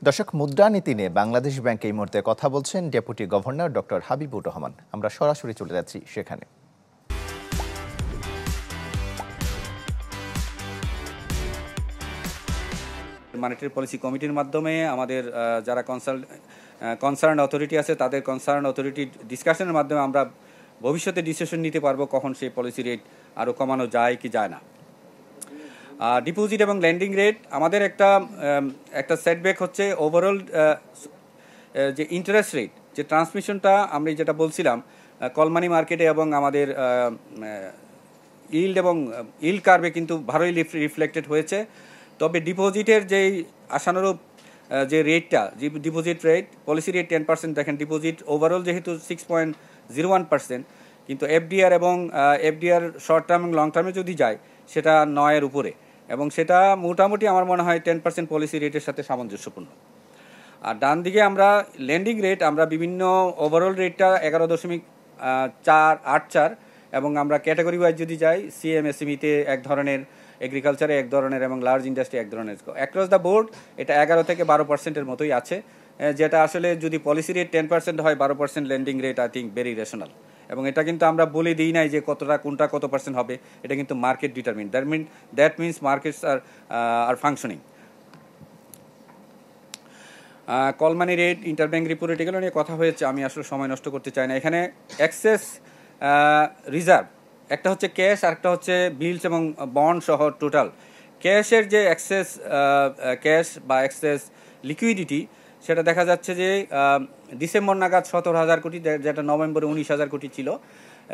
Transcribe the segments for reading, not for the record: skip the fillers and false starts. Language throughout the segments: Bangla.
দর্শক, মুদ্রানীতি নিয়ে বাংলাদেশ ব্যাংকে এই মুহূর্তে কথা বলছেন deputy governor doctor Habibur Rahman. আমরা সরাসরি চলে যাচ্ছি সেখানে। মনিটারি পলিসি কমিটির মাধ্যমে আমাদের যারা কনসার্ন অথরিটি আছে তাদের কনসার্ন অথরিটি ডিসকাশনের মাধ্যমে আমরা ভবিষ্যতে ডিসিশন নিতে পারবো কখন সেই পলিসি রেট আরও কমানো যায় কি যায় না। ডিপোজিট এবং লেন্ডিং রেট আমাদের একটা সেটব্যাক হচ্ছে ওভারঅল যে ইন্টারেস্ট রেট, যে ট্রান্সমিশনটা আমরা যেটা বলছিলাম কল মানি মার্কেটে এবং আমাদের ইল্ড এবং ইল্ড কার্ভে কিন্তু ভালোই রিফ্লেক্টেড হয়েছে। তবে ডিপোজিটের যেই আশানুরূপ যে রেটটা, ডিপোজিট রেট পলিসি রেট 10%, দেখেন ডিপোজিট ওভারঅল যেহেতু 6.01%, কিন্তু এফডিআর এবং এফডিআর শর্ট টার্ম এবং লং টার্মে যদি যায় সেটা 9-এর উপরে, এবং সেটা মোটামুটি আমার মনে হয় 10% পলিসি রেটের সাথে সামঞ্জস্যপূর্ণ। আর ডান দিকে আমরা লেন্ডিং রেট, আমরা বিভিন্ন ওভারঅল রেটটা 11.484, এবং আমরা ক্যাটাগরি ওয়াইজ যদি যাই সিএমএসএমইতে এক ধরনের, এগ্রিকালচারে এক ধরনের এবং লার্জ ইন্ডাস্ট্রি এক ধরনের, অ্যাক্রস দ্য বোর্ড এটা 11 থেকে 12%-এর মতোই আছে, যেটা আসলে যদি পলিসি রেট 10% হয় 12% lending rate I think very rational. এবং এটা কিন্তু আমরা বলে দিই নাই যে কোনটা কত পার্সেন্ট হবে, এটা কিন্তু market determine, that means markets আর functioning. Call money rate, interbank repo rate এগুলো নিয়ে কথা হয়েছে, আমি আসলে সময় নষ্ট করতে চাই না। এখানে এক্সেস রিজার্ভ, একটা হচ্ছে ক্যাশ আর একটা হচ্ছে বিলস এবং বন্ড সহ টোটাল। ক্যাশের যে এক্সেস ক্যাশ বা এক্সেস লিকুইডিটি, সেটা দেখা যাচ্ছে যে ডিসেম্বর নাগাদ 17,000 কোটি, যেটা নভেম্বরে 19,000 কোটি ছিল।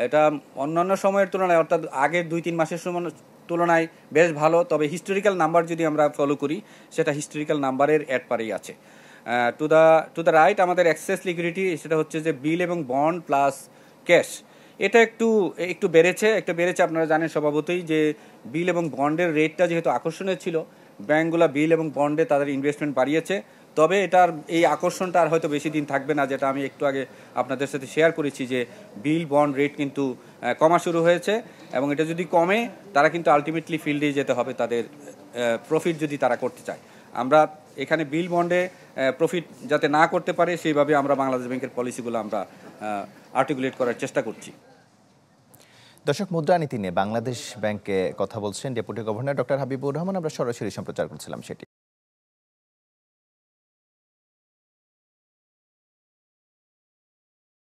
এটা অন্যান্য সময়ের তুলনায়, অর্থাৎ আগের 2-3 মাসের তুলনায় বেশ ভালো। তবে হিস্টোরিক্যাল নাম্বার যদি আমরা ফলো করি, সেটা হিস্টোরিক্যাল নাম্বারের এড পারেই আছে। টু দ্য রাইট আমাদের এক্সেস লিকুইডিটি, সেটা হচ্ছে যে বিল এবং বন্ড প্লাস ক্যাশ, এটা একটু বেড়েছে। আপনারা জানেন স্বভাবতই যে বিল এবং বন্ডের রেটটা যেহেতু আকর্ষণীয় ছিল, ব্যাঙ্কগুলো বিল এবং বন্ডে তাদের ইনভেস্টমেন্ট বাড়িয়েছে। তবে এই আকর্ষণটা আর হয়তো বেশি দিন থাকবে না, যেটা আমি একটু আগে আপনাদের সাথে শেয়ার করেছি যে বিল বন্ড রেট কিন্তু কমা শুরু হয়েছে, এবং এটা যদি কমে তারা কিন্তু আলটিমেটলি ফিল্ডে যেতে হবে তাদের প্রফিট যদি তারা করতে চায়। আমরা এখানে বিল বন্ডে প্রফিট যাতে না করতে পারে সেইভাবে আমরা বাংলাদেশ ব্যাংকের পলিসিগুলো আমরা আর্টিকুলেট করার চেষ্টা করছি। দর্শক, মুদ্রানীতি নিয়ে বাংলাদেশ ব্যাংকে কথা বলছেন deputy governor doctor Habibur Rahman. আমরা সরাসরি সম্প্রচার করছিলাম সেটি।